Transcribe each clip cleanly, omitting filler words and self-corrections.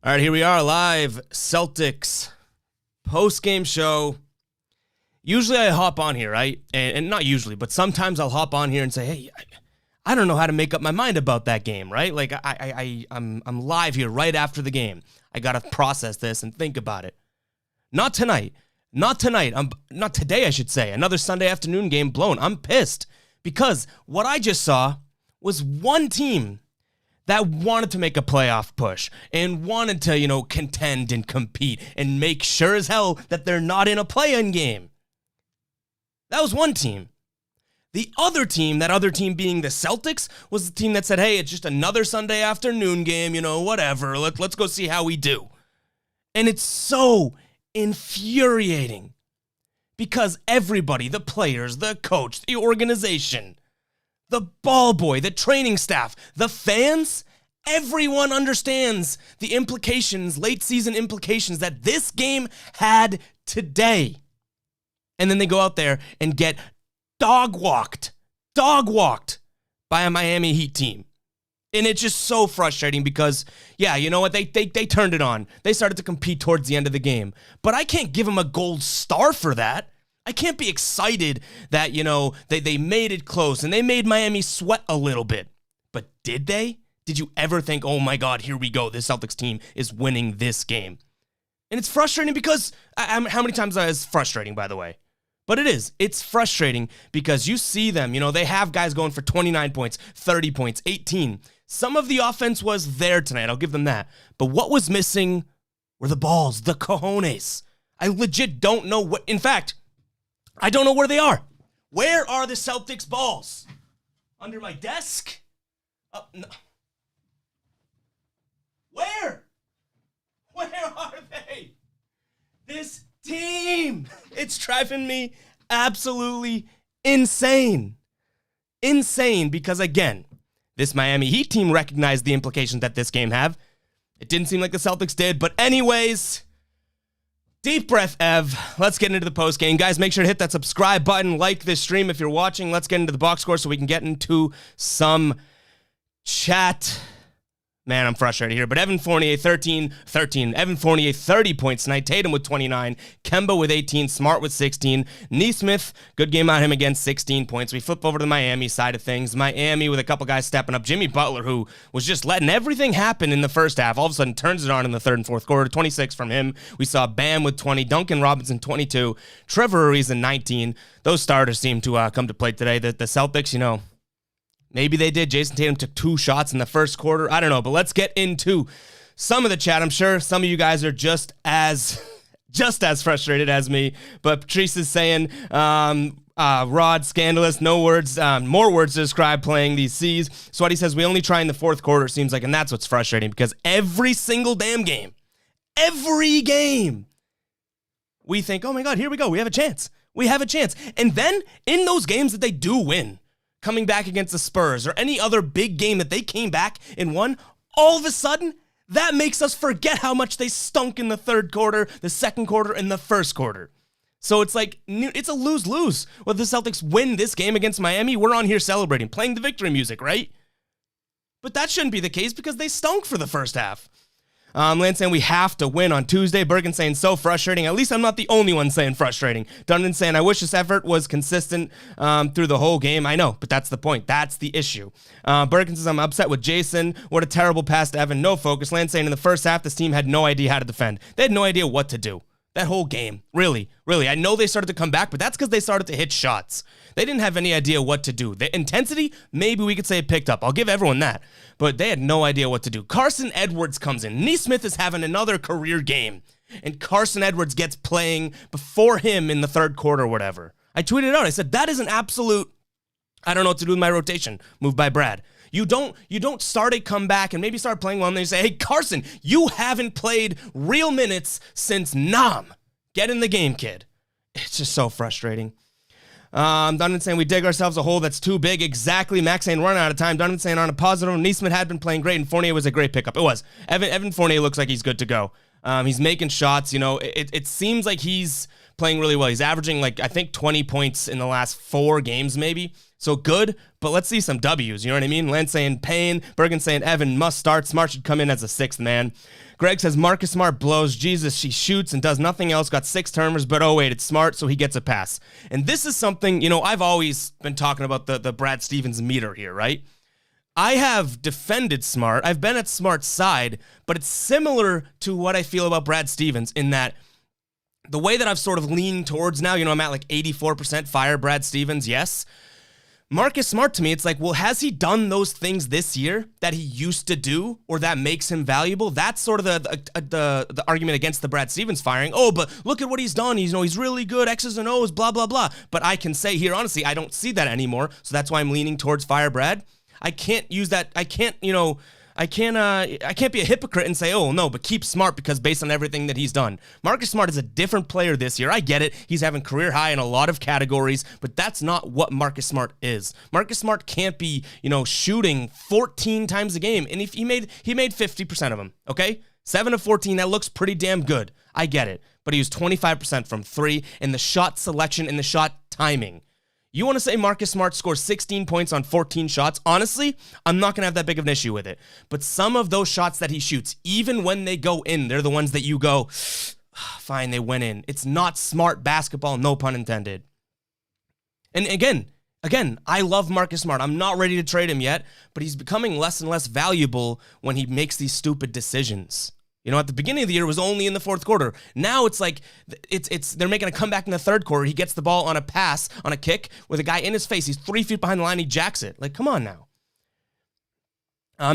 All right, here we are live, Celtics post-game show. Usually I hop on here, right? And not usually, but sometimes I'll hop on here and say, hey, I don't know how to make up my mind about that game, right? Like I'm live here right after the game. I got to process this and think about it. Not tonight. Not today, I should say. Another Sunday afternoon game blown. I'm pissed because what I just saw was one team that wanted to make a playoff push and wanted to, contend and compete and make sure as hell that they're not in a play-in game. That was one team. The other team, that other team being the Celtics, was the team that said, hey, it's just another Sunday afternoon game, whatever. Let's go see how we do. And it's so infuriating because everybody, the players, the coach, the organization, the ball boy, the training staff, the fans, everyone understands the implications, late season implications that this game had today. And then they go out there and get dog walked by a Miami Heat team. And it's just so frustrating because, yeah, you know what? They turned it on. They started to compete towards the end of the game. But I can't give them a gold star for that. I can't be excited that, they made it close and they made Miami sweat a little bit. But did they? Did you ever think, oh my God, here we go, this Celtics team is winning this game? And it's frustrating because, how many times is frustrating, by the way? But it is. It's frustrating because you see them, they have guys going for 29 points, 30 points, 18. Some of the offense was there tonight, I'll give them that. But what was missing were the balls, the cojones. I legit don't know what, in fact, I don't know where they are. Where are the Celtics balls? Under my desk? No. Where? Where are they? This team. It's driving me absolutely insane. Insane because, again, this Miami Heat team recognized the implications that this game have. It didn't seem like the Celtics did, but anyways, deep breath, Ev. Let's get into the post game. Guys, make sure to hit that subscribe button, like this stream if you're watching. Let's get into the box score so we can get into some chat. Man, I'm frustrated here. But Evan Fournier, 13. Evan Fournier, 30 points tonight. Tatum with 29. Kemba with 18. Smart with 16. Nesmith, good game out of him again, 16 points. We flip over to the Miami side of things. Miami with a couple guys stepping up. Jimmy Butler, who was just letting everything happen in the first half, all of a sudden turns it on in the third and fourth quarter. 26 from him. We saw Bam with 20. Duncan Robinson, 22. Trevor Ariza, 19. Those starters seem to come to play today. The Celtics, maybe they did. Jason Tatum took 2 shots in the first quarter. I don't know, but let's get into some of the chat. I'm sure some of you guys are just as frustrated as me. But Patrice is saying, Rod, scandalous, no words, more words to describe playing these C's. Sweaty says, we only try in the fourth quarter, it seems like, and that's what's frustrating because every single damn game, every game, we think, oh my God, here we go. We have a chance. And then in those games that they do win, coming back against the Spurs or any other big game that they came back and won, all of a sudden, that makes us forget how much they stunk in the third quarter, the second quarter, and the first quarter. So it's like, it's a lose-lose. Well, the Celtics win this game against Miami, we're on here celebrating, playing the victory music, right? But that shouldn't be the case because they stunk for the first half. Lance saying we have to win on Tuesday. Bergen saying so frustrating. At least I'm not the only one saying frustrating. Dundon saying I wish this effort was consistent through the whole game. I know, but that's the point. That's the issue. Bergen says I'm upset with Jason. What a terrible pass to Evan. No focus. Lance saying in the first half this team had no idea how to defend. They had no idea what to do. That whole game. Really. I know they started to come back, but that's because they started to hit shots. They didn't have any idea what to do. The intensity, maybe we could say it picked up. I'll give everyone that. But they had no idea what to do. Carson Edwards comes in. Nesmith is having another career game. And Carson Edwards gets playing before him in the third quarter or whatever. I tweeted out. I said, that is an absolute, I don't know what to do with my rotation, move by Brad. You don't start a comeback and maybe start playing well and then you say, hey, Carson, you haven't played real minutes since Nam. Get in the game, kid. It's just so frustrating. Donovan saying we dig ourselves a hole that's too big. Exactly. Max saying run out of time. Donovan saying on a positive. Nesmith had been playing great and Fournier was a great pickup. It was. Evan Fournier looks like he's good to go. He's making shots. It seems like he's playing really well. He's averaging I think 20 points in the last 4 games maybe. So good, but let's see some W's, you know what I mean? Lance saying Payne, Bergen saying Evan must start. Smart should come in as a 6th man. Greg says Marcus Smart blows. Jesus, she shoots and does nothing else. Got 6 turnovers, but oh wait, it's Smart, so he gets a pass. And this is something, I've always been talking about the Brad Stevens meter here, right? I have defended Smart. I've been at Smart's side, but it's similar to what I feel about Brad Stevens in that the way that I've sort of leaned towards now, I'm at 84% fire Brad Stevens, yes. Marcus Smart, to me, it's well, has he done those things this year that he used to do or that makes him valuable? That's sort of the argument against the Brad Stevens firing. Oh, but look at what he's done. He's really good, X's and O's, blah, blah, blah. But I can say here, honestly, I don't see that anymore, so that's why I'm leaning towards fire Brad. I can't use that. I can't be a hypocrite and say, oh, no, but keep Smart because based on everything that he's done. Marcus Smart is a different player this year. I get it. He's having career high in a lot of categories, but that's not what Marcus Smart is. Marcus Smart can't be, shooting 14 times a game. And if he made 50% of them, okay? 7 of 14, that looks pretty damn good. I get it. But he was 25% from 3 in the shot selection and the shot timing. You want to say Marcus Smart scores 16 points on 14 shots? Honestly, I'm not going to have that big of an issue with it. But some of those shots that he shoots, even when they go in, they're the ones that you go, fine, they went in. It's not smart basketball, no pun intended. And again, I love Marcus Smart. I'm not ready to trade him yet, but he's becoming less and less valuable when he makes these stupid decisions. At the beginning of the year, it was only in the 4th quarter. Now it's they're making a comeback in the 3rd quarter. He gets the ball on a pass, on a kick, with a guy in his face. He's 3 feet behind the line. He jacks it. Come on now.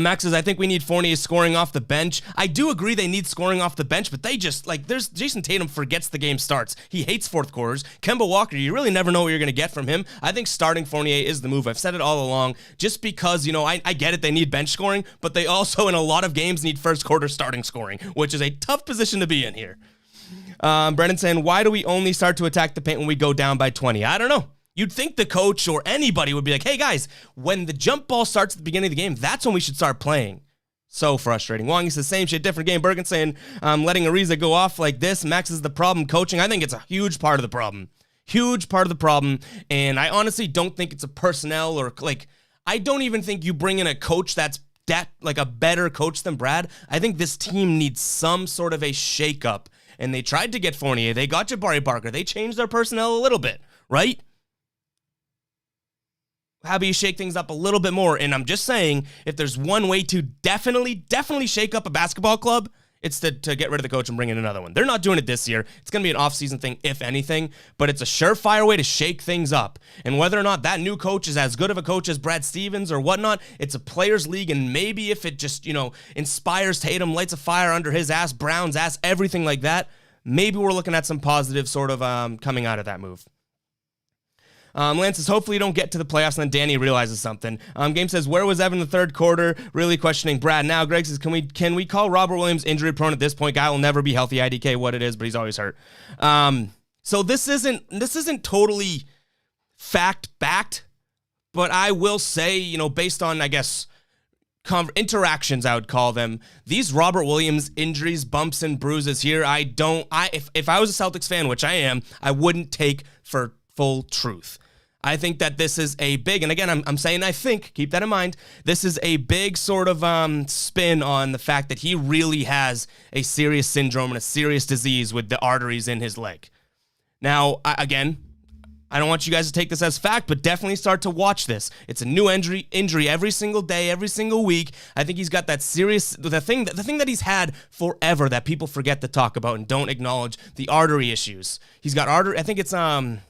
Max says, I think we need Fournier scoring off the bench. I do agree they need scoring off the bench, but they just, there's Jason Tatum forgets the game starts. He hates 4th quarters. Kemba Walker, you really never know what you're going to get from him. I think starting Fournier is the move. I've said it all along, just because, I get it, they need bench scoring, but they also, in a lot of games, need 1st quarter starting scoring, which is a tough position to be in here. Brennan saying, why do we only start to attack the paint when we go down by 20? I don't know. You'd think the coach or anybody would be like, hey, guys, when the jump ball starts at the beginning of the game, that's when we should start playing. So frustrating. Wong says, same shit, different game. Bergen saying, letting Ariza go off like this. Max is the problem coaching. I think it's a huge part of the problem. Huge part of the problem. And I honestly don't think it's a personnel or, I don't even think you bring in a coach that's a better coach than Brad. I think this team needs some sort of a shakeup. And they tried to get Fournier. They got Jabari Parker. They changed their personnel a little bit, right? How about you shake things up a little bit more? And I'm just saying, if there's one way to definitely shake up a basketball club, it's to get rid of the coach and bring in another one. They're not doing it this year. It's going to be an off-season thing, if anything, but it's a surefire way to shake things up. And whether or not that new coach is as good of a coach as Brad Stevens or whatnot, it's a players' league, and maybe if it just, inspires Tatum, lights a fire under his ass, Brown's ass, everything like that, maybe we're looking at some positive sort of coming out of that move. Lance says, hopefully you don't get to the playoffs, and then Danny realizes something. Game says, where was Evan in the 3rd quarter? Really questioning Brad now. Greg says, can we call Robert Williams injury prone at this point? Guy will never be healthy. IDK what it is, but he's always hurt. So this isn't totally fact-backed, but I will say, based on, I guess, interactions, I would call them, these Robert Williams injuries, bumps and bruises here, if I was a Celtics fan, which I am, I wouldn't take for full truth. I think that this is a big, and again, I'm saying I think, keep that in mind, this is a big sort of spin on the fact that he really has a serious syndrome and a serious disease with the arteries in his leg. Now, again, I don't want you guys to take this as fact, but definitely start to watch this. It's a new injury every single day, every single week. I think he's got that serious, the thing that he's had forever that people forget to talk about and don't acknowledge, the artery issues. He's got artery, I think it's, let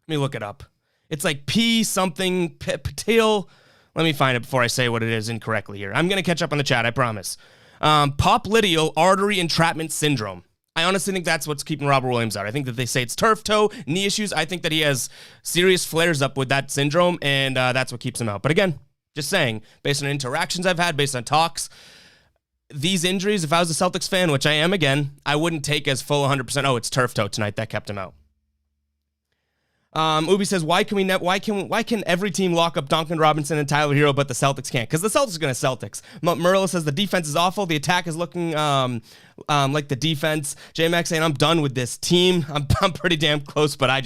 me look it up. It's like P something, Patil. Let me find it before I say what it is incorrectly here. I'm going to catch up on the chat, I promise. Popliteal artery entrapment syndrome. I honestly think that's what's keeping Robert Williams out. I think that they say it's turf toe, knee issues. I think that he has serious flares up with that syndrome, and that's what keeps him out. But again, just saying, based on interactions I've had, based on talks, these injuries, if I was a Celtics fan, which I am again, I wouldn't take as full 100%, oh, it's turf toe tonight, that kept him out. Ubi says, why can every team lock up Duncan Robinson and Tyler Hero, but the Celtics can't? Because the Celtics are going to Celtics. Merla says the defense is awful. The attack is looking like the defense. J-Max saying, I'm done with this team. I'm pretty damn close, but I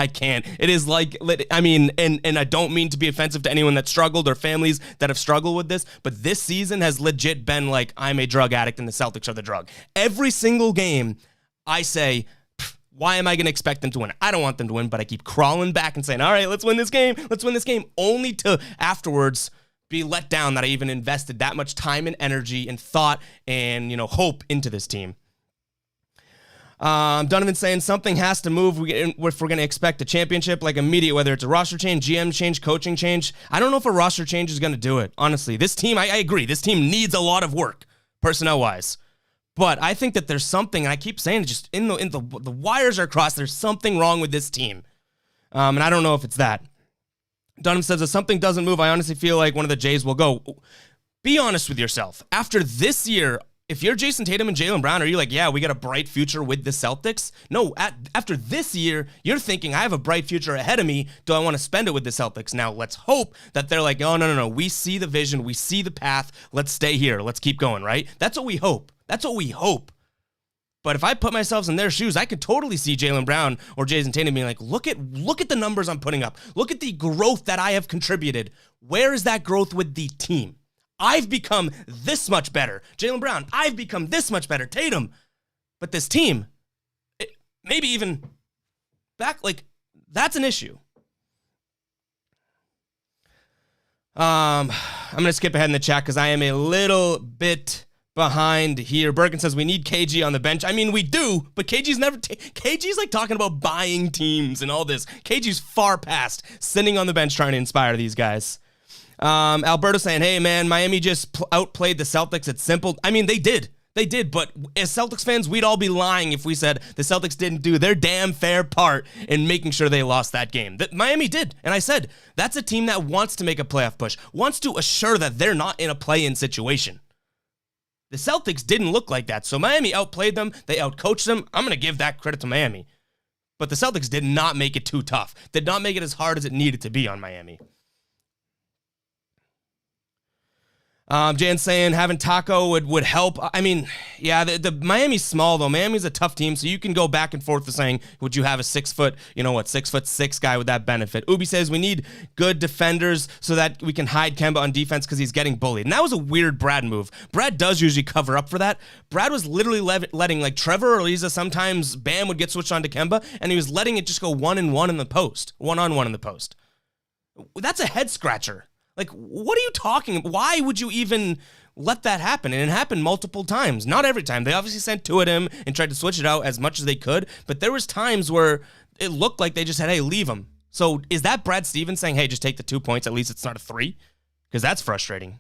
can't. It is like, I mean, and I don't mean to be offensive to anyone that struggled or families that have struggled with this, but this season has legit been like, I'm a drug addict and the Celtics are the drug. Every single game, I say, why am I going to expect them to win? I don't want them to win, but I keep crawling back and saying, all right, let's win this game. Let's win this game, only to afterwards be let down that I even invested that much time and energy and thought and, hope into this team. Donovan saying something has to move if we're going to expect a championship, like immediate, whether it's a roster change, GM change, coaching change. I don't know if a roster change is going to do it, honestly. This team, I agree, this team needs a lot of work, personnel-wise. But I think that there's something, and I keep saying it, just in the wires are crossed. There's something wrong with this team, and I don't know if it's that. Dunham says, if something doesn't move, I honestly feel like one of the Jays will go. Be honest with yourself. After this year, if you're Jason Tatum and Jaylen Brown, are you like, yeah, we got a bright future with the Celtics? No, after this year, you're thinking, I have a bright future ahead of me. Do I want to spend it with the Celtics? Now, let's hope that they're like, oh, no. We see the vision. We see the path. Let's stay here. Let's keep going, right? That's what we hope. That's what we hope. But if I put myself in their shoes, I could totally see Jaylen Brown or Jason Tatum being like, look at the numbers I'm putting up. Look at the growth that I have contributed. Where is that growth with the team? I've become this much better. Jaylen Brown, I've become this much better. Tatum. But this team, maybe even back, like, that's an issue. I'm going to skip ahead in the chat because I am a little bit behind here. Birkin says we need KG on the bench. I mean, we do, but KG's like talking about buying teams and all this. KG's far past sitting on the bench trying to inspire these guys. Alberto saying, hey man, Miami just outplayed the Celtics. It's simple. I mean, they did, but as Celtics fans, we'd all be lying if we said the Celtics didn't do their damn fair part in making sure they lost that game. That Miami did, and I said, that's a team that wants to make a playoff push, wants to assure that they're not in a play-in situation. The Celtics didn't look like that, so Miami outplayed them. They outcoached them. I'm going to give that credit to Miami. But the Celtics did not make it too tough, did not make it as hard as it needed to be on Miami. Jan saying having Taco would help. I mean, yeah, the Miami's small, though. Miami's a tough team, so you can go back and forth with saying, would you have a 6'6" guy with that benefit? Ubi says we need good defenders so that we can hide Kemba on defense because he's getting bullied. And that was a weird Brad move. Brad does usually cover up for that. Brad was literally letting, like, Trevor or Ariza, sometimes Bam would get switched on to Kemba, and he was letting it just go one-on-one in the post. That's a head scratcher. Like, what are you talking about? Why would you even let that happen? And it happened multiple times. Not every time. They obviously sent two at him and tried to switch it out as much as they could. But there was times where it looked like they just said, hey, leave him. So is that Brad Stevens saying, hey, just take the 2 points. At least it's not a 3? Because that's frustrating.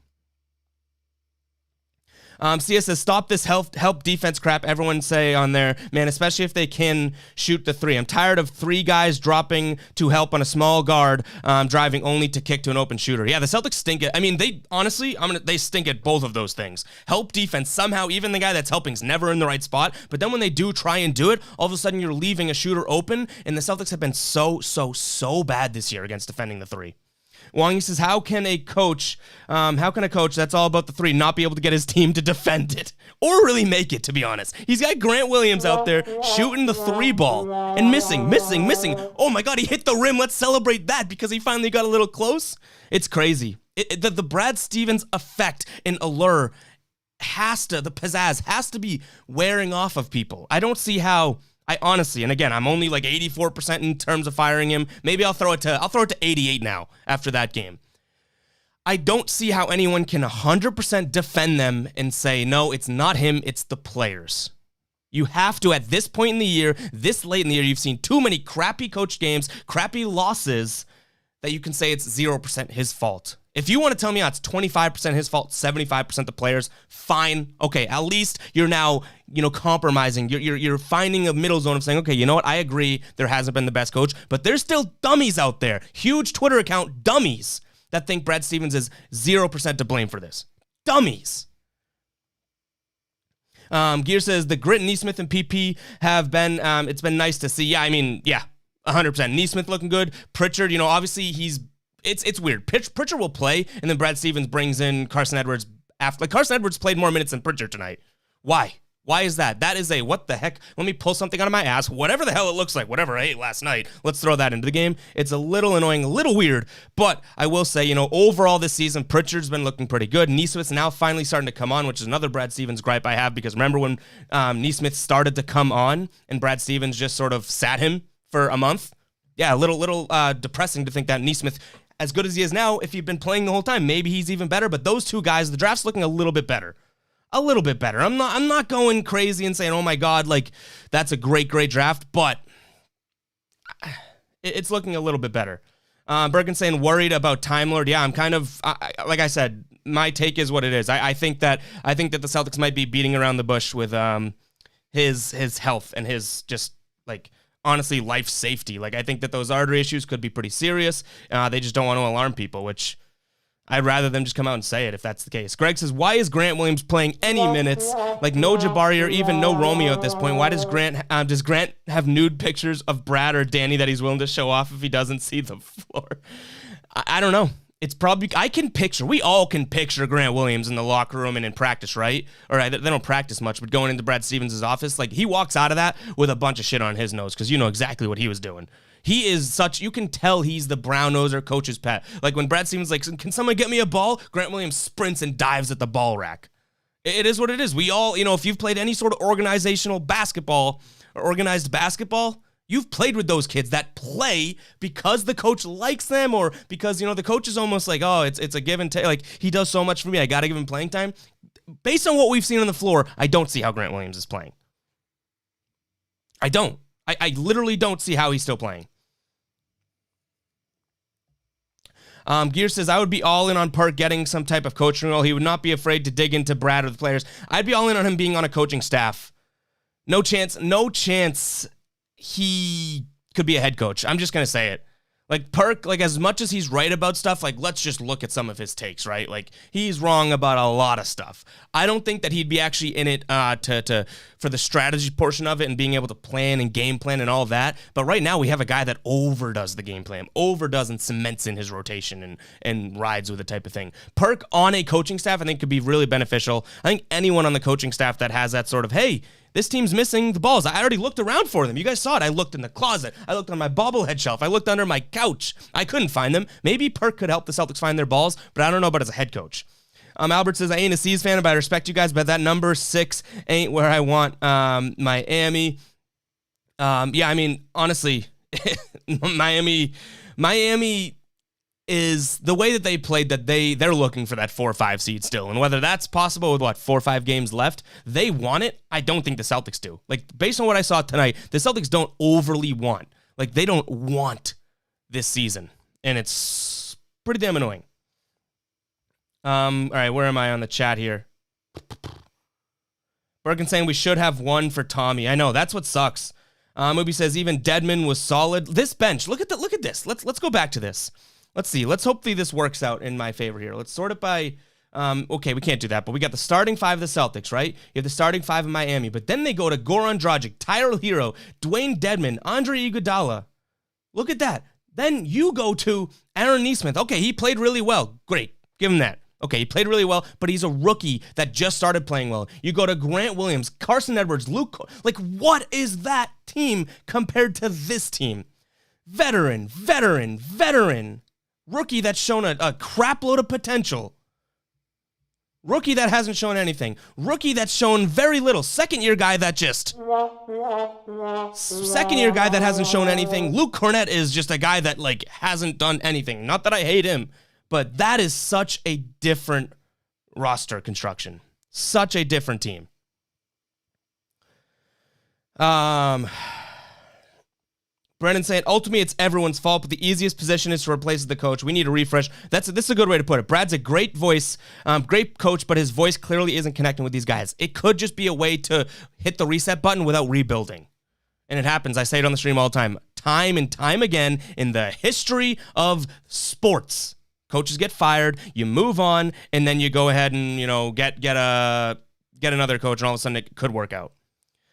CS says, stop this help defense crap. Everyone say on there, man, especially if they can shoot the 3. I'm tired of 3 guys dropping to help on a small guard, driving only to kick to an open shooter. Yeah, the Celtics stink at, I mean, they stink at both of those things. Help defense, somehow, even the guy that's helping is never in the right spot. But then when they do try and do it, all of a sudden you're leaving a shooter open, and the Celtics have been so bad this year against defending the 3. Wong says, how can a coach that's all about the 3 not be able to get his team to defend it or really make it, to be honest? He's got Grant Williams out there shooting the 3 ball and missing. Oh my God, he hit the rim. Let's celebrate that because he finally got a little close. It's crazy. The Brad Stevens effect and allure the pizzazz has to be wearing off of people. I don't see how. I honestly, and again, I'm only like 84% in terms of firing him. Maybe I'll throw it to 88 now after that game. I don't see how anyone can 100% defend them and say, no, it's not him, it's the players. You have to, at this point in the year, this late in the year, you've seen too many crappy coach games, crappy losses, that you can say it's 0% his fault. If you want to tell me it's 25% his fault, 75% the players, fine. Okay, at least you're now, compromising. You're finding a middle zone of saying, okay, you know what? I agree there hasn't been the best coach, but there's still dummies out there. Huge Twitter account dummies that think Brad Stevens is 0% to blame for this. Dummies. Gear says the Grit, Neesmith, and PP have been, it's been nice to see. Yeah, I mean, yeah. 100%. Neesmith looking good. Pritchard, obviously it's weird. Pritchard will play, and then Brad Stevens brings in Carson Edwards after. Like, Carson Edwards played more minutes than Pritchard tonight. Why? Why is that? That is what the heck? Let me pull something out of my ass. Whatever the hell it looks like, whatever I ate last night, let's throw that into the game. It's a little annoying, a little weird, but I will say, overall this season, Pritchard's been looking pretty good. Neesmith's now finally starting to come on, which is another Brad Stevens gripe I have, because remember when Neesmith started to come on and Brad Stevens just sort of sat him for a month? Yeah, a little depressing to think that Neesmith, as good as he is now, if he'd been playing the whole time, maybe he's even better, but those two guys, the draft's looking a little bit better. A little bit better. I'm not going crazy and saying, oh my God, like that's a great draft, but it's looking a little bit better. Bergen saying worried about Time Lord. Yeah, I'm kind of, like I said, my take is what it is. I think that the Celtics might be beating around the bush with his health and his just like honestly life safety. Like I think that those artery issues could be pretty serious. They just don't want to alarm people, which I'd rather them just come out and say it if that's the case. Greg says, why is Grant Williams playing any minutes? Like no Jabari or even no Romeo at this point. Why does Grant have nude pictures of Brad or Danny that he's willing to show off if he doesn't see the floor? I don't know. It's probably, we all can picture Grant Williams in the locker room and in practice, right? Or they don't practice much, but going into Brad Stevens' office, like he walks out of that with a bunch of shit on his nose because you know exactly what he was doing. He is you can tell he's the brown-noser coach's pet. Like when Brad Stevens like, can someone get me a ball? Grant Williams sprints and dives at the ball rack. It is what it is. We all, if you've played any sort of organizational basketball or organized basketball, you've played with those kids that play because the coach likes them or because, the coach is almost like, oh, it's a give and take. Like he does so much for me. I got to give him playing time. Based on what we've seen on the floor, I don't see how Grant Williams is playing. I don't. I literally don't see how he's still playing. Gear says, I would be all in on Park getting some type of coaching role. He would not be afraid to dig into Brad or the players. I'd be all in on him being on a coaching staff. No chance he could be a head coach. I'm just going to say it. Like Park, like as much as he's right about stuff, like let's just look at some of his takes, right? Like he's wrong about a lot of stuff. I don't think that he'd be actually in it for the strategy portion of it and being able to plan and game plan and all that. But right now we have a guy that overdoes the game plan, overdoes and cements in his rotation and rides with the type of thing. Park on a coaching staff I think could be really beneficial. I think anyone on the coaching staff that has that sort of, hey, this team's missing the balls. I already looked around for them. You guys saw it. I looked in the closet. I looked on my bobblehead shelf. I looked under my couch. I couldn't find them. Maybe Perk could help the Celtics find their balls, but I don't know about as a head coach. Albert says, I ain't a C's fan, but I respect you guys, but that number 6 ain't where I want Miami. Yeah, I mean, honestly, Miami is the way that they played that they're looking for that 4 or 5 seed still. And whether that's possible with 4 or 5 games left, they want it. I don't think the Celtics do. Like based on what I saw tonight, the Celtics don't overly want. Like they don't want this season. And it's pretty damn annoying. All right, where am I on the chat here? Bergen saying we should have one for Tommy. I know, that's what sucks. Mubi says even Dedmon was solid. This bench, look at this. Let's go back to this. Let's see. Let's hopefully this works out in my favor here. Let's sort it by, okay, we can't do that, but we got the starting 5 of the Celtics, right? You have the starting 5 of Miami, but then they go to Goran Dragic, Tyler Hero, Dwayne Dedmon, Andre Iguodala. Look at that. Then you go to Aaron Neesmith. Okay, he played really well. Great. Give him that. Okay, he played really well, but he's a rookie that just started playing well. You go to Grant Williams, Carson Edwards, Luke. Like, what is that team compared to this team? Veteran. Rookie that's shown a crap load of potential. Rookie that hasn't shown anything. Rookie that's shown very little. Second-year guy that hasn't shown anything. Luke Cornett is just a guy that, like, hasn't done anything. Not that I hate him, but that is such a different roster construction. Such a different team. Brennan saying, ultimately, it's everyone's fault, but the easiest position is to replace the coach. We need a refresh. This is a good way to put it. Brad's a great voice, great coach, but his voice clearly isn't connecting with these guys. It could just be a way to hit the reset button without rebuilding. And it happens. I say it on the stream all the time. Time and time again in the history of sports. Coaches get fired, you move on, and then you go ahead and, get another coach, and all of a sudden it could work out.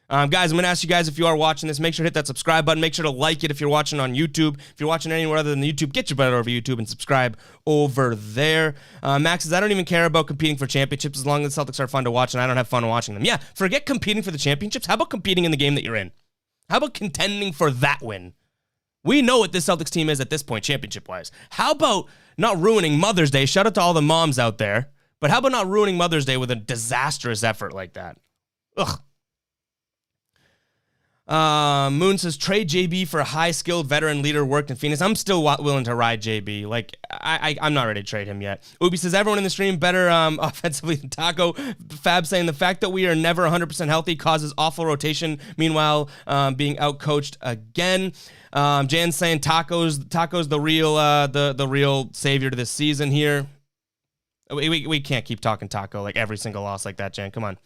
Guys, I'm going to ask you guys, if you are watching this, make sure to hit that subscribe button. Make sure to like it if you're watching on YouTube. If you're watching anywhere other than YouTube, get your butt over YouTube and subscribe over there. Max says, I don't even care about competing for championships as long as the Celtics are fun to watch and I don't have fun watching them. Yeah, forget competing for the championships. How about competing in the game that you're in? How about contending for that win? We know what this Celtics team is at this point, championship-wise. How about not ruining Mother's Day? Shout out to all the moms out there. But how about not ruining Mother's Day with a disastrous effort like that? Ugh. Moon says, trade JB for a high-skilled veteran leader worked in Phoenix. I'm still willing to ride JB. Like, I'm not ready to trade him yet. Ubi says, everyone in the stream better offensively than Taco. Fab saying, the fact that we are never 100% healthy causes awful rotation. Meanwhile, being outcoached again. Jan saying, Taco's the real savior to this season here. We can't keep talking Taco like every single loss like that, Jan. Come on.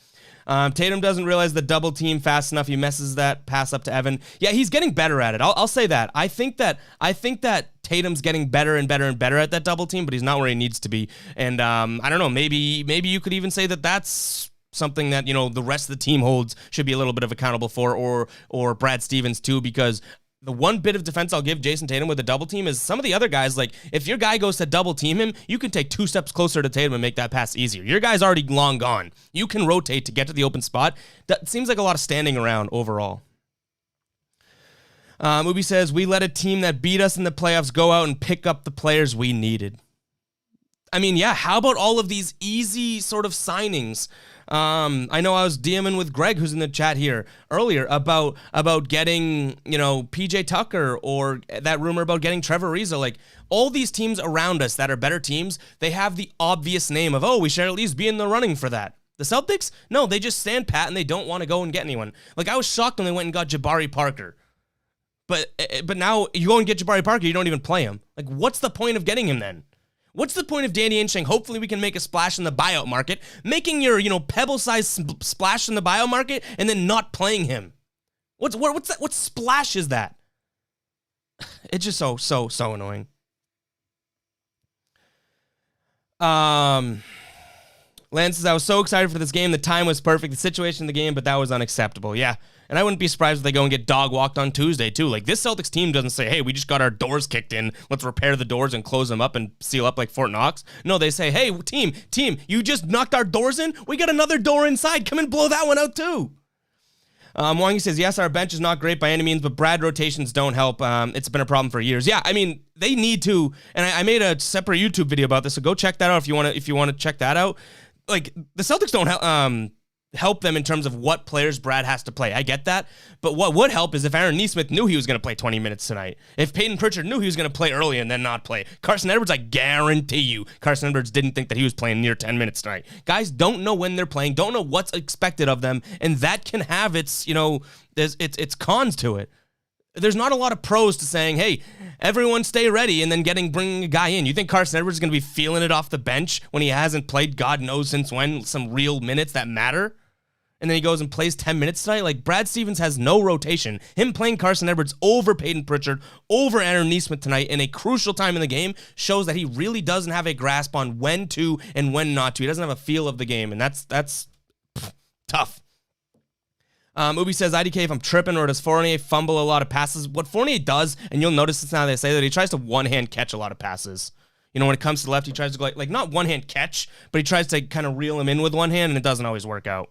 Tatum doesn't realize the double team fast enough. He messes that pass up to Evan. Yeah, he's getting better at it. I'll say that. I think that Tatum's getting better and better and better at that double team, but he's not where he needs to be. And I don't know. Maybe you could even say that that's something that, you know, the rest of the team holds should be a little bit of accountable for, or Brad Stevens too, because the one bit of defense I'll give Jason Tatum with a double team is some of the other guys, like, if your guy goes to double team him, you can take 2 steps closer to Tatum and make that pass easier. Your guy's already long gone. You can rotate to get to the open spot. That seems like a lot of standing around overall. Ubi says, we let a team that beat us in the playoffs go out and pick up the players we needed. I mean, yeah, how about all of these easy sort of signings? I know I was DMing with Greg, who's in the chat here earlier, about getting, you know, PJ Tucker, or that rumor about getting Trevor Ariza. Like, all these teams around us that are better teams, they have the obvious name of, oh, we should at least be in the running for that. The Celtics? No, they just stand pat and they don't want to go and get anyone. Like, I was shocked when they went and got Jabari Parker. But now you go and get Jabari Parker, you don't even play him. Like, what's the point of getting him then? What's the point of Danny Ainge saying, hopefully we can make a splash in the buyout market, making your, you know, pebble-sized splash in the buyout market, and then not playing him? What's that? What splash is that? It's just so annoying. Lance says, I was so excited for this game. The time was perfect. The situation in the game, but that was unacceptable. Yeah. And I wouldn't be surprised if they go and get dog walked on Tuesday, too. Like, this Celtics team doesn't say, hey, we just got our doors kicked in. Let's repair the doors and close them up and seal up like Fort Knox. No, they say, hey, team, you just knocked our doors in? We got another door inside. Come and blow that one out, too. Wangi says, yes, our bench is not great by any means, but Brad rotations don't help. It's been a problem for years. Yeah, I mean, they need to, and I made a separate YouTube video about this, so go check that out if you want to check that out. Like, the Celtics don't help them in terms of what players Brad has to play. I get that. But what would help is if Aaron Nesmith knew he was going to play 20 minutes tonight. If Peyton Pritchard knew he was going to play early and then not play. Carson Edwards, I guarantee you, Carson Edwards didn't think that he was playing near 10 minutes tonight. Guys don't know when they're playing, don't know what's expected of them, and that can have its, you know, it's cons to it. There's not a lot of pros to saying, hey, everyone stay ready, and then bringing a guy in. You think Carson Edwards is going to be feeling it off the bench when he hasn't played God knows since when, some real minutes that matter? And then he goes and plays 10 minutes tonight? Like, Brad Stevens has no rotation. Him playing Carson Edwards over Peyton Pritchard, over Aaron Nesmith tonight in a crucial time in the game shows that he really doesn't have a grasp on when to and when not to. He doesn't have a feel of the game, and that's tough. Ubi says, IDK, if I'm tripping, or does Fournier fumble a lot of passes? What Fournier does, and you'll notice this now they say that he tries to one-hand catch a lot of passes. You know, when it comes to the left, he tries to go, like not one-hand catch, but he tries to kind of reel him in with one hand, and it doesn't always work out.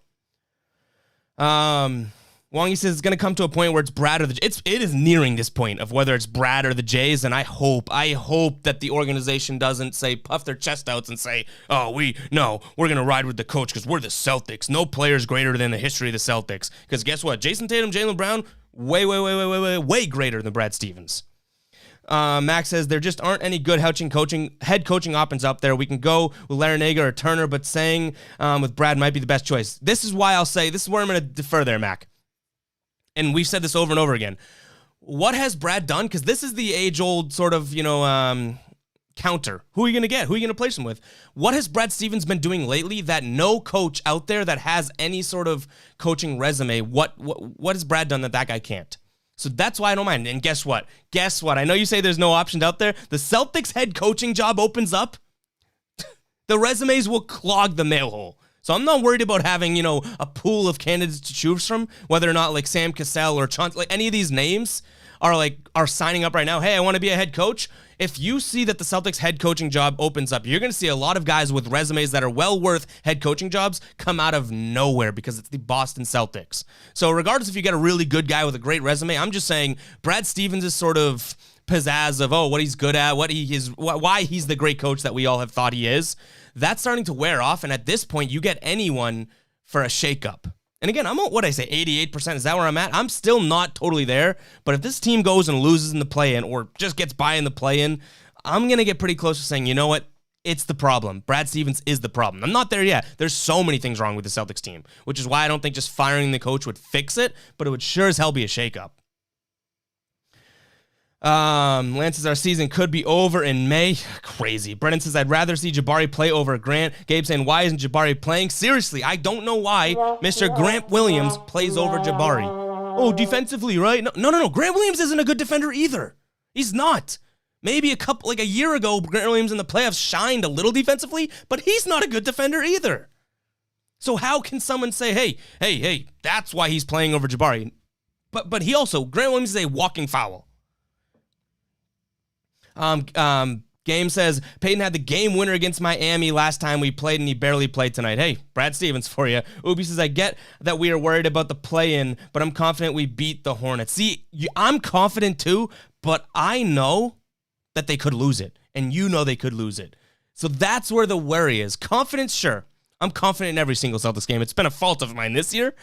Wangi says it's going to come to a point where it's Brad or it is nearing this point of whether it's Brad or the Jays, and I hope that the organization doesn't say, puff their chest outs and say, oh, we're going to ride with the coach because we're the Celtics. No player's greater than the history of the Celtics. Because guess what? Jason Tatum, Jaylen Brown, way greater than Brad Stevens. Max says, there just aren't any good head coaching options up there. We can go with Larinaga or Turner, but saying with Brad might be the best choice. This is why I'll say, this is where I'm going to defer there, Mac. And we've said this over and over again. What has Brad done? Because this is the age-old sort of, counter. Who are you going to get? Who are you going to place him with? What has Brad Stevens been doing lately that no coach out there that has any sort of coaching resume, what has Brad done that guy can't? So that's why I don't mind. And guess what? I know you say there's no options out there. The Celtics head coaching job opens up. The resumes will clog the mail hole. So I'm not worried about having, a pool of candidates to choose from, whether or not like Sam Cassell or Chauncey, like any of these names are signing up right now. Hey, I want to be a head coach. If you see that the Celtics head coaching job opens up, you're going to see a lot of guys with resumes that are well worth head coaching jobs come out of nowhere because it's the Boston Celtics. So regardless if you get a really good guy with a great resume, I'm just saying Brad Stevens is sort of pizzazz of, what he's good at, what he is, why he's the great coach that we all have thought he is. That's starting to wear off, and at this point, you get anyone for a shakeup. And again, I'm at, 88%? Is that where I'm at? I'm still not totally there, but if this team goes and loses in the play-in or just gets by in the play-in, I'm going to get pretty close to saying, you know what? It's the problem. Brad Stevens is the problem. I'm not there yet. There's so many things wrong with the Celtics team, which is why I don't think just firing the coach would fix it, but it would sure as hell be a shakeup. Lance says our season could be over in May. Crazy. Brennan says I'd rather see Jabari play over Grant. Gabe saying why isn't Jabari playing? Seriously, I don't know why Mr. Grant Williams plays over Jabari. Oh, defensively, right? No. Grant Williams isn't a good defender either. He's not. Maybe a year ago, Grant Williams in the playoffs shined a little defensively, but he's not a good defender either. So how can someone say, hey, that's why he's playing over Jabari? But he also, Grant Williams is a walking foul. Game says, Peyton had the game winner against Miami last time we played, and he barely played tonight. Hey, Brad Stevens for you. Ubi says, I get that we are worried about the play-in, but I'm confident we beat the Hornets. See, I'm confident too, but I know that they could lose it, and you know they could lose it. So that's where the worry is. Confidence, sure. I'm confident in every single Celtics game. It's been a fault of mine this year,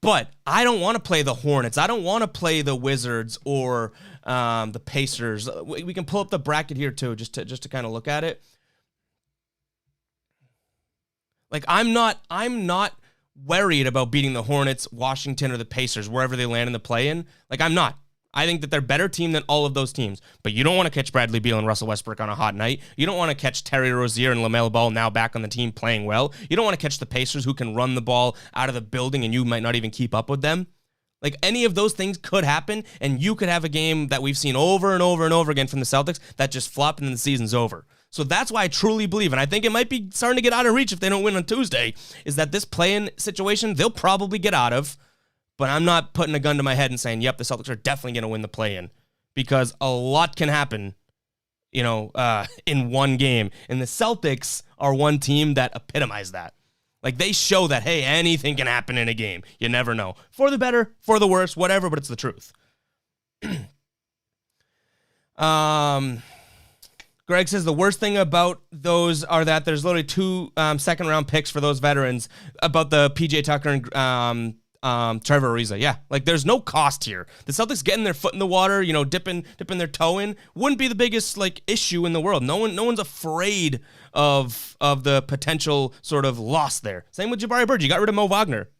but I don't want to play the Hornets. I don't want to play the Wizards or the Pacers. We can pull up the bracket here too, just to kind of look at it. Like I'm not worried about beating the Hornets, Washington, or the Pacers wherever they land in the play-in. Like I'm not. I think that they're a better team than all of those teams. But you don't want to catch Bradley Beal and Russell Westbrook on a hot night. You don't want to catch Terry Rozier and LaMelo Ball now back on the team playing well. You don't want to catch the Pacers who can run the ball out of the building and you might not even keep up with them. Like any of those things could happen, and you could have a game that we've seen over and over and over again from the Celtics that just flop and then the season's over. So that's why I truly believe, and I think it might be starting to get out of reach if they don't win on Tuesday, is that this play-in situation, they'll probably get out of. But I'm not putting a gun to my head and saying, yep, the Celtics are definitely going to win the play-in, because a lot can happen, in one game. And the Celtics are one team that epitomize that. Like, they show that, hey, anything can happen in a game. You never know. For the better, for the worse, whatever, but it's the truth. Greg says the worst thing about those are that there's literally 2 second-round picks for those veterans about the P.J. Tucker and Trevor Ariza. Yeah, like there's no cost here. The Celtics getting their foot in the water, dipping their toe in, wouldn't be the biggest issue in the world. No one's afraid of the potential sort of loss there. Same with Jabari Bird. You got rid of Mo Wagner.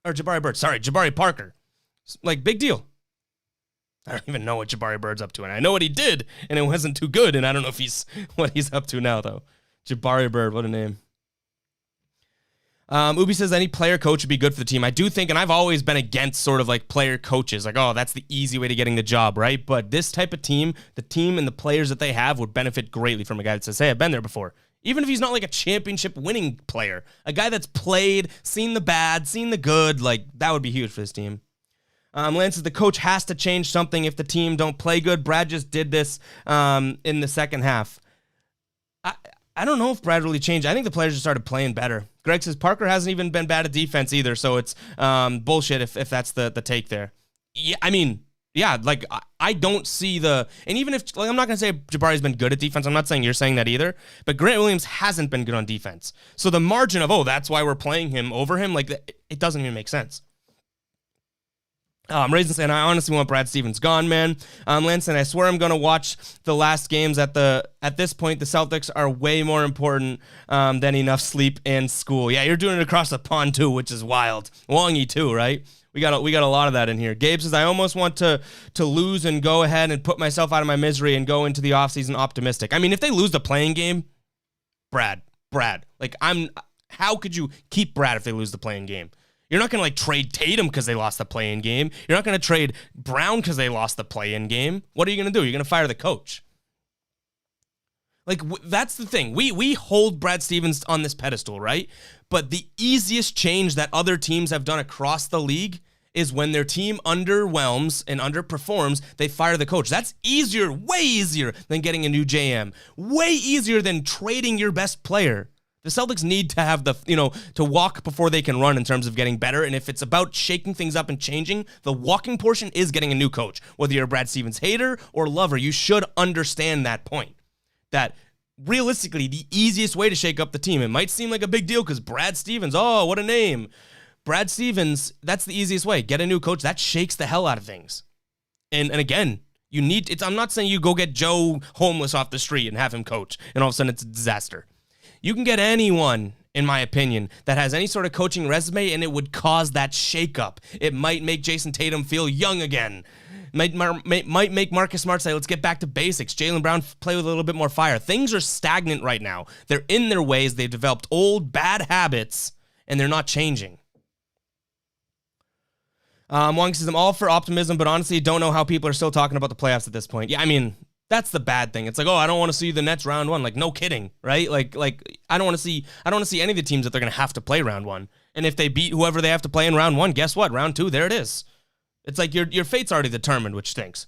Or Jabari Parker. Like, big deal. I don't even know what Jabari Bird's up to, and I know what he did, and it wasn't too good, and I don't know if what he's up to now, though. Jabari Bird, what a name. Ubi says any player coach would be good for the team. I do think, and I've always been against sort of like player coaches, like, oh, that's the easy way to getting the job, right? But this type of team, the team and the players that they have would benefit greatly from a guy that says, hey, I've been there before. Even if he's not like a championship winning player, a guy that's played, seen the bad, seen the good, like that would be huge for this team. Lance says the coach has to change something if the team don't play good. Brad just did this in the second half. I don't know if Brad really changed. I think the players just started playing better. Greg says Parker hasn't even been bad at defense either, so it's bullshit if that's the take there. Yeah, I mean, yeah, like I don't see and even if, like, I'm not going to say Jabari's been good at defense. I'm not saying you're saying that either, but Grant Williams hasn't been good on defense. So the margin of, that's why we're playing him over him, like it doesn't even make sense. Raisin saying, I honestly want Brad Stevens gone, man. Lance saying, I swear I'm going to watch the last games. At this point, the Celtics are way more important than enough sleep and school. Yeah, you're doing it across the pond too, which is wild. Wongy too, right? We got a lot of that in here. Gabe says, I almost want to lose and go ahead and put myself out of my misery and go into the offseason optimistic. I mean, if they lose the playing game, Brad. Like, how could you keep Brad if they lose the playing game? You're not going to trade Tatum because they lost the play-in game. You're not going to trade Brown because they lost the play-in game. What are you going to do? You're going to fire the coach. Like, that's the thing. We hold Brad Stevens on this pedestal, right? But the easiest change that other teams have done across the league is when their team underwhelms and underperforms, they fire the coach. That's easier, way easier than getting a new JM. Way easier than trading your best player. The Celtics need to have to walk before they can run in terms of getting better. And if it's about shaking things up and changing, the walking portion is getting a new coach. Whether you're a Brad Stevens hater or lover, you should understand that point. That realistically, the easiest way to shake up the team, it might seem like a big deal because Brad Stevens, oh, what a name. Brad Stevens, that's the easiest way. Get a new coach. That shakes the hell out of things. And again, I'm not saying you go get Joe homeless off the street and have him coach, and all of a sudden it's a disaster. You can get anyone, in my opinion, that has any sort of coaching resume, and it would cause that shakeup. It might make Jason Tatum feel young again. Might make Marcus Smart say, let's get back to basics. Jaylen Brown play with a little bit more fire. Things are stagnant right now. They're in their ways. They've developed old, bad habits, and they're not changing. Wong says, I'm all for optimism, but honestly, don't know how people are still talking about the playoffs at this point. Yeah, I mean, that's the bad thing. It's like, oh, I don't want to see the Nets round one. Like, no kidding, right? Like I don't want to see any of the teams that they're going to have to play round one. And if they beat whoever they have to play in round one, guess what? Round two, there it is. It's like your fate's already determined, which stinks.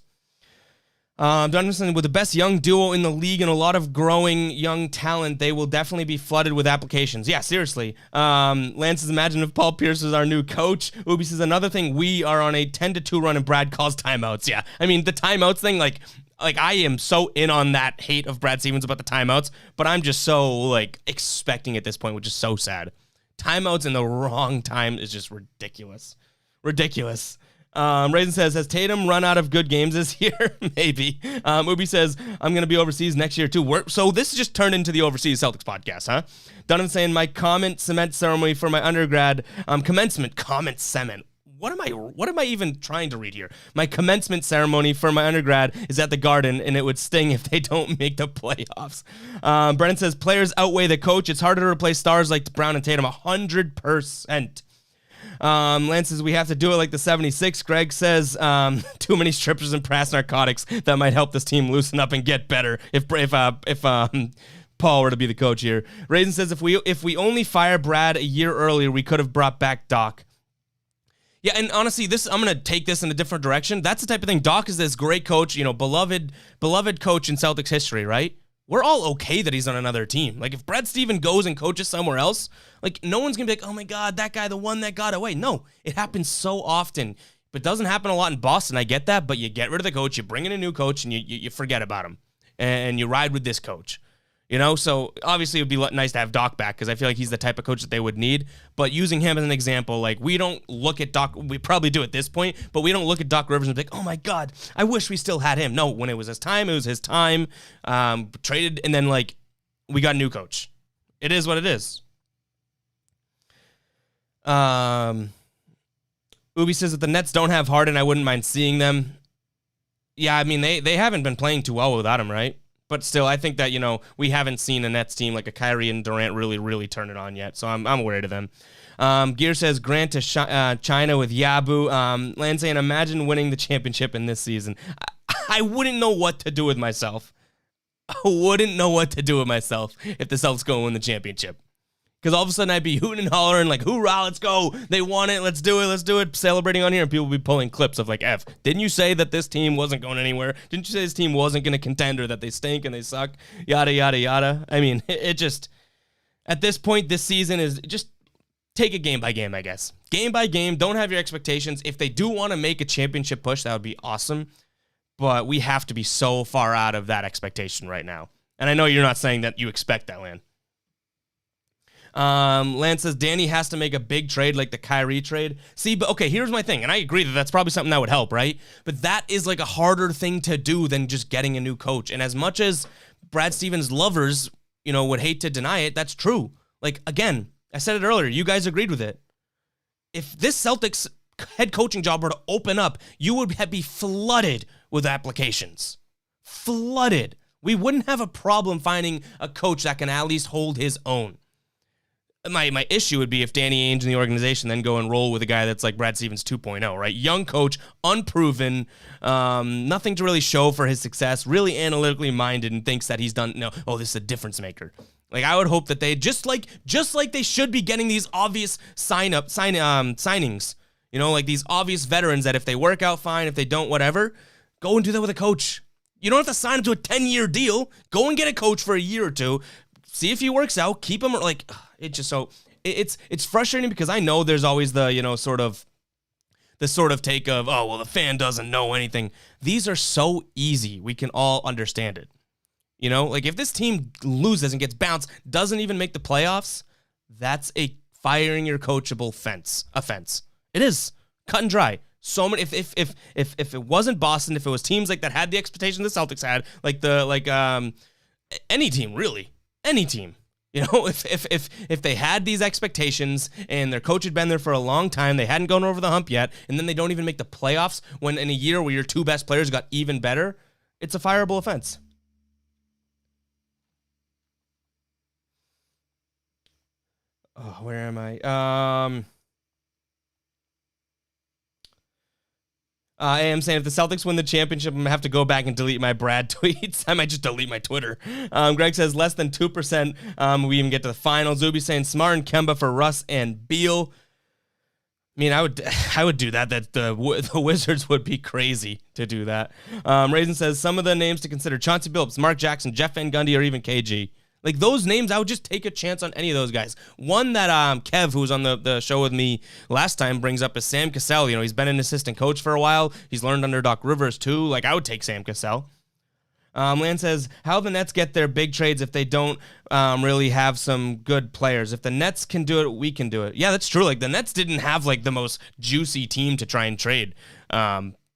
Dunderson, with the best young duo in the league and a lot of growing young talent, they will definitely be flooded with applications. Yeah, seriously. Lance says, imagine if Paul Pierce is our new coach. Ubi says, another thing, we are on a 10-2 run and Brad calls timeouts. Yeah, I mean, the timeouts thing, like I am so in on that hate of Brad Stevens about the timeouts, but I'm just so, expecting at this point, which is so sad. Timeouts in the wrong time is just ridiculous. Ridiculous. Raisin says, has Tatum run out of good games this year? Maybe. Ubi says, I'm going to be overseas next year too. So this just turned into the Overseas Celtics podcast, huh? Donovan saying, my commencement ceremony for my undergrad, commencement cement. What am I even trying to read here? My commencement ceremony for my undergrad is at the Garden, and it would sting if they don't make the playoffs. Brennan says, players outweigh the coach. It's harder to replace stars like Brown and Tatum, 100%. Lance says, we have to do it like the 76. Greg says, too many strippers and brass narcotics. That might help this team loosen up and get better if Paul were to be the coach here. Raisin says, if we only fire Brad a year earlier, we could have brought back Doc. Yeah, and honestly, I'm going to take this in a different direction. That's the type of thing. Doc is this great coach, beloved coach in Celtics history, right? We're all okay that he's on another team. Like, if Brad Stevens goes and coaches somewhere else, no one's going to be like, oh my God, that guy, the one that got away. No, it happens so often. But it doesn't happen a lot in Boston. I get that, but you get rid of the coach, you bring in a new coach, and you forget about him. And you ride with this coach. So obviously it would be nice to have Doc back because I feel like he's the type of coach that they would need. But using him as an example, we don't look at Doc, we probably do at this point, but we don't look at Doc Rivers and be like, oh my God, I wish we still had him. No, when it was his time, traded, and then we got a new coach. It is what it is. Ubi says that the Nets don't have Harden, I wouldn't mind seeing them. Yeah, I mean, they haven't been playing too well without him, right? But still, I think that, we haven't seen a Nets team like a Kyrie and Durant really, really turn it on yet. So I'm worried of them. Gear says, Grant to China with Yabu. Land saying, imagine winning the championship in this season. I wouldn't know what to do with myself. I wouldn't know what to do with myself if the Celtics go and win the championship. Because all of a sudden I'd be hooting and hollering hoorah, let's go. They won it. Let's do it. Celebrating on here. And people would be pulling clips of F, didn't you say that this team wasn't going anywhere? Didn't you say this team wasn't going to contend or that they stink and they suck? Yada, yada, yada. I mean, it just, at this point, this season is just take it game by game, I guess. Game by game. Don't have your expectations. If they do want to make a championship push, that would be awesome. But we have to be so far out of that expectation right now. And I know you're not saying that you expect that, Lan. Lance says Danny has to make a big trade like the Kyrie trade. See, but okay, here's my thing, and I agree that that's probably something that would help, right? But that is a harder thing to do than just getting a new coach. And as much as Brad Stevens lovers, would hate to deny it, that's true. Again, I said it earlier, you guys agreed with it. If this Celtics head coaching job were to open up, you would be flooded with applications. Flooded. We wouldn't have a problem finding a coach that can at least hold his own. My issue would be if Danny Ainge and the organization then go and roll with a guy that's like Brad Stevens 2.0, right? Young coach, unproven, nothing to really show for his success, really analytically minded, and thinks that he's done, this is a difference maker. Like, I would hope that they, just like they should be getting these obvious signings, like these obvious veterans that if they work out fine, if they don't, whatever, go and do that with a coach. You don't have to sign him to a 10-year deal. Go and get a coach for a year or two. See if he works out. Keep him, it's frustrating because I know there's always the, the sort of take of, the fan doesn't know anything. These are so easy. We can all understand it. If this team loses and gets bounced, doesn't even make the playoffs, that's a firing your coachable offense. It is cut and dry. So many. If it wasn't Boston, if it was teams like that had the expectation the Celtics had, any team really, any team. If they had these expectations and their coach had been there for a long time, they hadn't gone over the hump yet, and then they don't even make the playoffs when in a year where your two best players got even better, it's a fireable offense. Oh, where am I? I am saying if the Celtics win the championship, I'm going to have to go back and delete my Brad tweets. I might just delete my Twitter. Greg says less than 2%. We even get to the final. Zuby saying Smart and Kemba for Russ and Beal. I mean, I would do that. That the Wizards would be crazy to do that. Raisin says some of the names to consider: Chauncey Billups, Mark Jackson, Jeff Van Gundy, or even KG. Like those names, I would just take a chance on any of those guys. One that Kev, who was on the show with me last time, brings up is Sam Cassell. He's been an assistant coach for a while. He's learned under Doc Rivers too. Like I would take Sam Cassell. Lan says, how the Nets get their big trades if they don't really have some good players? If the Nets can do it, we can do it. Yeah, that's true. Like the Nets didn't have like the most juicy team to try and trade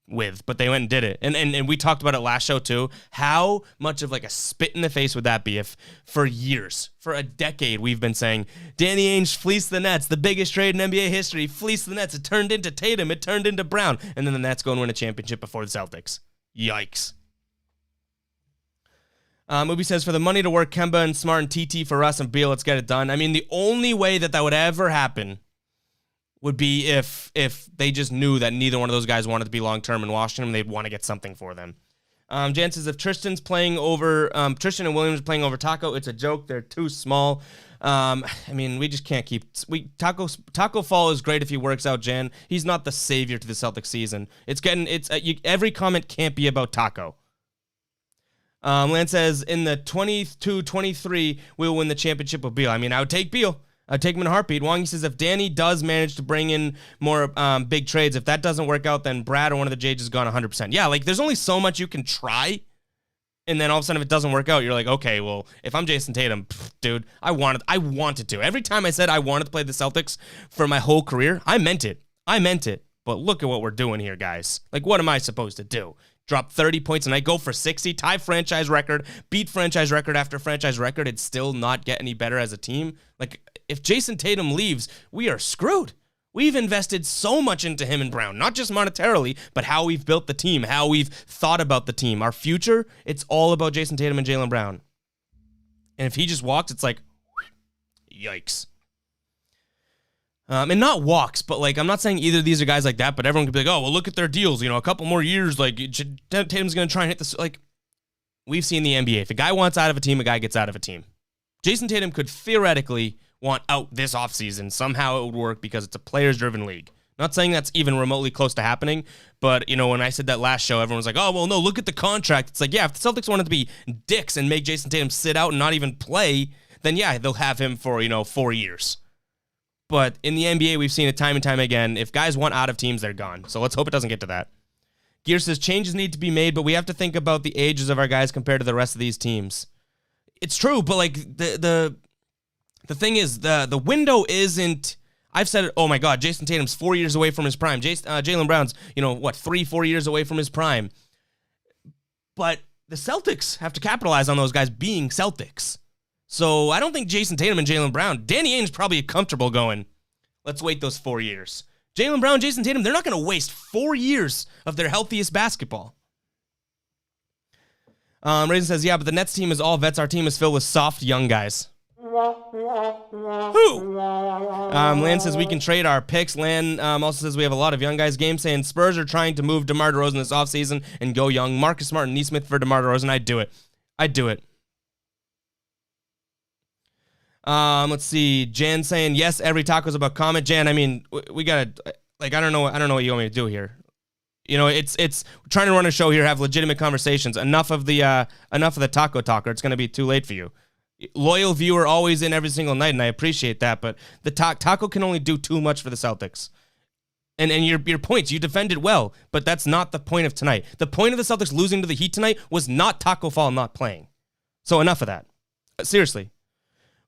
with, but they went and did it. And we talked about it last show too. How much of like a spit in the face would that be if for years, for a decade, we've been saying Danny Ainge fleeced the Nets, the biggest trade in NBA history, fleeced the Nets. It turned into Tatum, it turned into Brown, and then the Nets go and win a championship before the Celtics. Yikes. Movie says, for the money to work, Kemba and Smart and TT for Russ and Beal, let's get it done. I mean, the only way that would ever happen would be if they just knew that neither one of those guys wanted to be long-term in Washington and they'd want to get something for them. Jan says, if Tristan and Williams are playing over Taco, it's a joke. They're too small. I mean, we just can't keep... Taco Fall is great if he works out, Jan. He's not the savior to the Celtics season. Every comment can't be about Taco. Lance says, in the 22-23, we'll win the championship with Beal. I mean, I would take Beal. I'd take him in a heartbeat. Wangi says, if Danny does manage to bring in more big trades, if that doesn't work out, then Brad or one of the Jays is gone 100%. Yeah, like, there's only so much you can try, and then all of a sudden, if it doesn't work out, you're like, okay, well, if I'm Jason Tatum, dude, I wanted to. Every time I said I wanted to play the Celtics for my whole career, I meant it. But look at what we're doing here, guys. Like, what am I supposed to do? Drop 30 points a night, go for 60, tie franchise record, beat franchise record after franchise record, and still not get any better as a team? Like, if Jason Tatum leaves, we are screwed. We've invested so much into him and Brown, not just monetarily, but how we've built the team, how we've thought about the team. Our future, it's all about Jason Tatum and Jaylen Brown. And if he just walks, it's like, yikes. And not walks, but like, I'm not saying either of these are guys like that, but everyone could be like, oh, well, look at their deals. A couple more years, like, Tatum's going to try and hit this. Like, we've seen the NBA. If a guy wants out of a team, a guy gets out of a team. Jason Tatum could theoretically want out this offseason. Somehow it would work because it's a players-driven league. Not saying that's even remotely close to happening, but, when I said that last show, everyone was like, oh, well, no, look at the contract. It's like, yeah, if the Celtics wanted to be dicks and make Jason Tatum sit out and not even play, then, yeah, they'll have him for, 4 years. But in the NBA, we've seen it time and time again. If guys want out of teams, they're gone. So let's hope it doesn't get to that. Gear says, changes need to be made, but we have to think about the ages of our guys compared to the rest of these teams. It's true, but like the thing is, the window isn't... I've said it, oh my God, Jason Tatum's 4 years away from his prime. Jaylen Brown's, 3-4 years away from his prime. But the Celtics have to capitalize on those guys being Celtics. So I don't think Jason Tatum and Jaylen Brown, Danny Ainge probably comfortable going, let's wait those 4 years. Jaylen Brown, Jason Tatum, they're not going to waste 4 years of their healthiest basketball. Raisin says, yeah, but the Nets team is all vets. Our team is filled with soft young guys. Who? Lan says we can trade our picks. Lan also says we have a lot of young guys. Game saying Spurs are trying to move DeMar DeRozan this offseason and go young. Marcus Smart and Nesmith for DeMar DeRozan. I'd do it. Let's see. Jan saying yes. Every taco's about comment. Jan, I mean, we gotta like. I don't know what you want me to do here. You know, it's trying to run a show here, have legitimate conversations. Enough of the taco talker. It's gonna be too late for you. Loyal viewer, always in every single night, and I appreciate that. But the taco can only do too much for the Celtics. And your points, you defended well, but that's not the point of tonight. The point of the Celtics losing to the Heat tonight was not Taco Fall not playing. So enough of that. Seriously.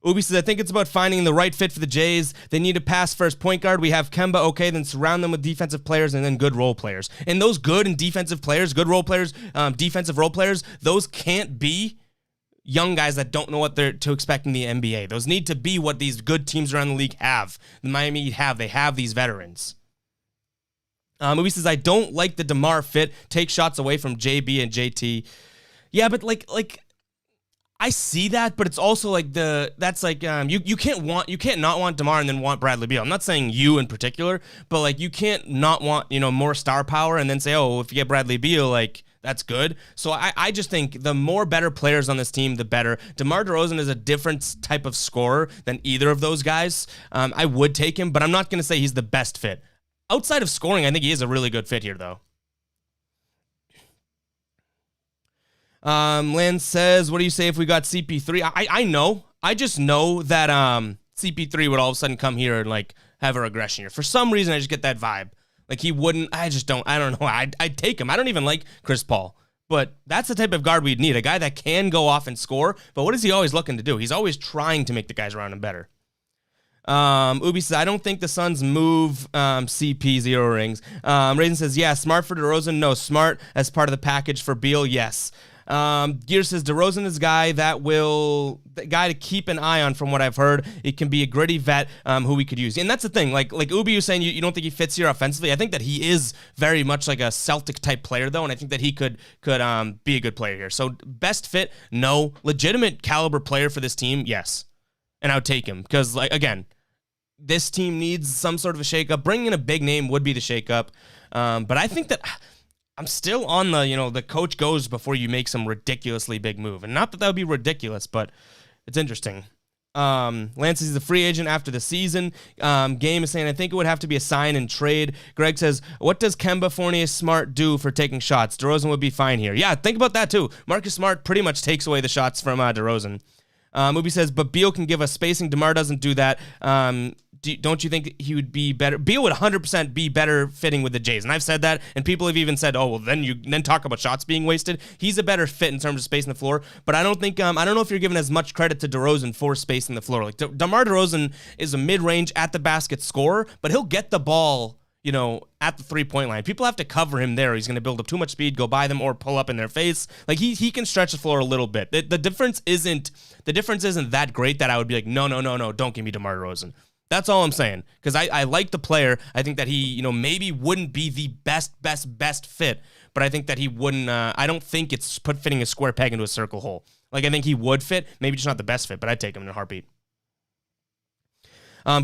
Ubi says, I think it's about finding the right fit for the Jays. They need a pass-first point guard. We have Kemba, okay, then surround them with defensive players and then good role players. And those good and defensive players, good role players, defensive role players, those can't be young guys that don't know what they're to expect in the NBA. Those need to be what these good teams around the league have. The Miami Heat have. They have these veterans. Ubi says, I don't like the DeMar fit. Take shots away from JB and JT. Yeah, but like I see that, but it's also like you can't not want DeMar and then want Bradley Beal. I'm not saying you in particular, but like you can't not want, more star power and then say, oh, if you get Bradley Beal, like that's good. So I just think the more better players on this team, the better. DeMar DeRozan is a different type of scorer than either of those guys. I would take him, but I'm not going to say he's the best fit. Outside of scoring, I think he is a really good fit here, though. Lynn says, what do you say if we got CP3? I know. I just know that CP3 would all of a sudden come here and, like, have a regression here. For some reason, I just get that vibe. Like, he wouldn't. I don't know. I'd take him. I don't even like Chris Paul. But that's the type of guard we'd need. A guy that can go off and score. But what is he always looking to do? He's always trying to make the guys around him better. Ubi says, I don't think the Suns move CP 0 rings. Raisin says, yeah, Smart for DeRozan. No, Smart as part of the package for Beal. Yes. Gear says DeRozan is the guy to keep an eye on from what I've heard. It can be a gritty vet who we could use. And that's the thing. Like Ubi was saying, you don't think he fits here offensively. I think that he is very much like a Celtic type player though, and I think that he could be a good player here. So best fit, no. Legitimate caliber player for this team, yes. And I would take him because, like, again, this team needs some sort of a shakeup. Bringing in a big name would be the shakeup. But I think that I'm still on the coach goes before you make some ridiculously big move. And not that would be ridiculous, but it's interesting. Lance is the free agent after the season. Game is saying, I think it would have to be a sign and trade. Greg says, what does Kemba Fournier Smart do for taking shots? DeRozan would be fine here. Yeah, think about that too. Marcus Smart pretty much takes away the shots from DeRozan. Ubi says, but Beal can give us spacing. DeMar doesn't do that. Don't you think he would be better? Beal would 100% be better fitting with the Jays. And I've said that, and people have even said, oh, well, then talk about shots being wasted. He's a better fit in terms of spacing the floor. But I don't think, I don't know if you're giving as much credit to DeRozan for spacing the floor. Like, DeMar DeRozan is a mid-range at the basket scorer, but he'll get the ball, at the three-point line. People have to cover him there. He's going to build up too much speed, go by them, or pull up in their face. Like, he can stretch the floor a little bit. The difference isn't that great that I would be like, no, don't give me DeMar DeRozan. That's all I'm saying. Because I like the player. I think that he, maybe wouldn't be the best fit, but I think that he wouldn't, I don't think it's fitting a square peg into a circle hole. Like, I think he would fit, maybe just not the best fit, but I'd take him in a heartbeat.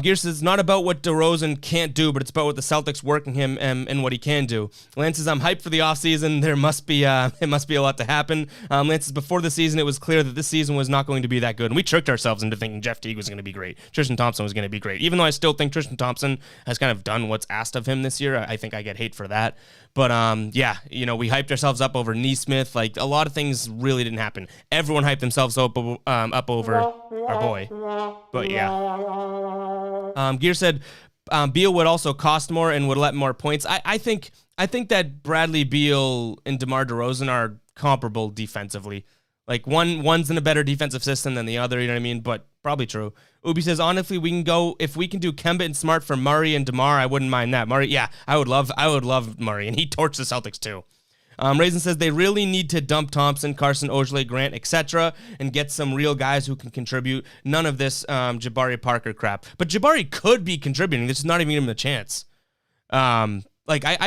Gear says, it's not about what DeRozan can't do, but it's about what the Celtics working him and what he can do. Lance says, I'm hyped for the offseason. There must be it must be a lot to happen. Lance says, before the season, it was clear that this season was not going to be that good. And we tricked ourselves into thinking Jeff Teague was going to be great. Tristan Thompson was going to be great. Even though I still think Tristan Thompson has kind of done what's asked of him this year. I think I get hate for that. But, yeah, we hyped ourselves up over Nesmith. Like, a lot of things really didn't happen. Everyone hyped themselves up over our boy. But, yeah. Gear said Beal would also cost more and would let more points. I think that Bradley Beal and DeMar DeRozan are comparable defensively. Like, one's in a better defensive system than the other, you know what I mean? But probably true. Ubi says, honestly, if we can do Kemba and Smart for Murray and DeMar, I wouldn't mind that. Murray, yeah, I would love Murray, and he torched the Celtics too. Raisin says they really need to dump Thompson, Carson, Ojeley, Grant, etc., and get some real guys who can contribute. None of this Jabari Parker crap. But Jabari could be contributing. This is not even giving him a chance. I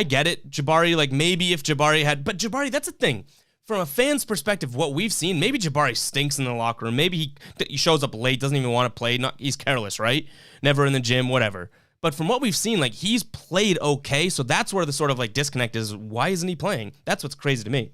get it. Jabari, like, maybe if Jabari had... But Jabari, that's the thing. from a fan's perspective, what we've seen, maybe Jabari stinks in the locker room. Maybe he shows up late, doesn't even want to play. He's careless, right? Never in the gym, whatever. But from what we've seen, like, he's played okay. So that's where the sort of like disconnect is. Why isn't he playing? That's what's crazy to me.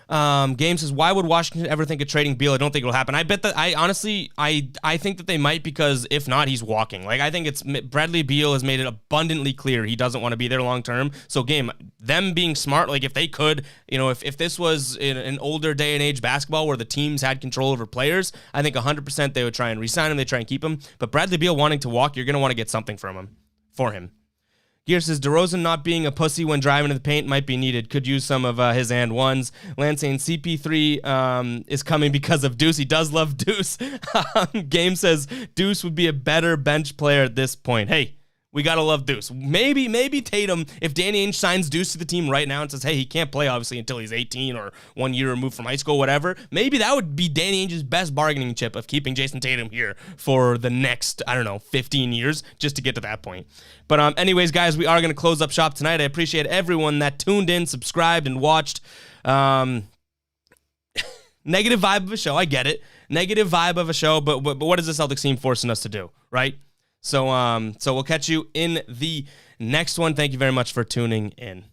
Game says, why would Washington ever think of trading Beal? I don't think it'll happen. I bet that, I honestly think that they might, because if not, he's walking. Like, I think it's Bradley Beal has made it abundantly clear he doesn't want to be there long term. So Game, them being smart, like if they could, if this was in an older day and age basketball where the teams had control over players, I think 100% they would try and re-sign him, they try and keep him. But Bradley Beal wanting to walk, you're going to want to get something for him. Gear says, DeRozan not being a pussy when driving to the paint might be needed. Could use some of his and ones. Lance saying CP3 is coming because of Deuce. He does love Deuce. Game says, Deuce would be a better bench player at this point. Hey, we got to love Deuce. Maybe Tatum, if Danny Ainge signs Deuce to the team right now and says, hey, he can't play, obviously, until he's 18 or 1 year removed from high school, whatever, maybe that would be Danny Ainge's best bargaining chip of keeping Jason Tatum here for the next, 15 years just to get to that point. But anyways, guys, we are going to close up shop tonight. I appreciate everyone that tuned in, subscribed, and watched. Negative vibe of a show, I get it. Negative vibe of a show, but what is the Celtics team forcing us to do, right? So we'll catch you in the next one. Thank you very much for tuning in.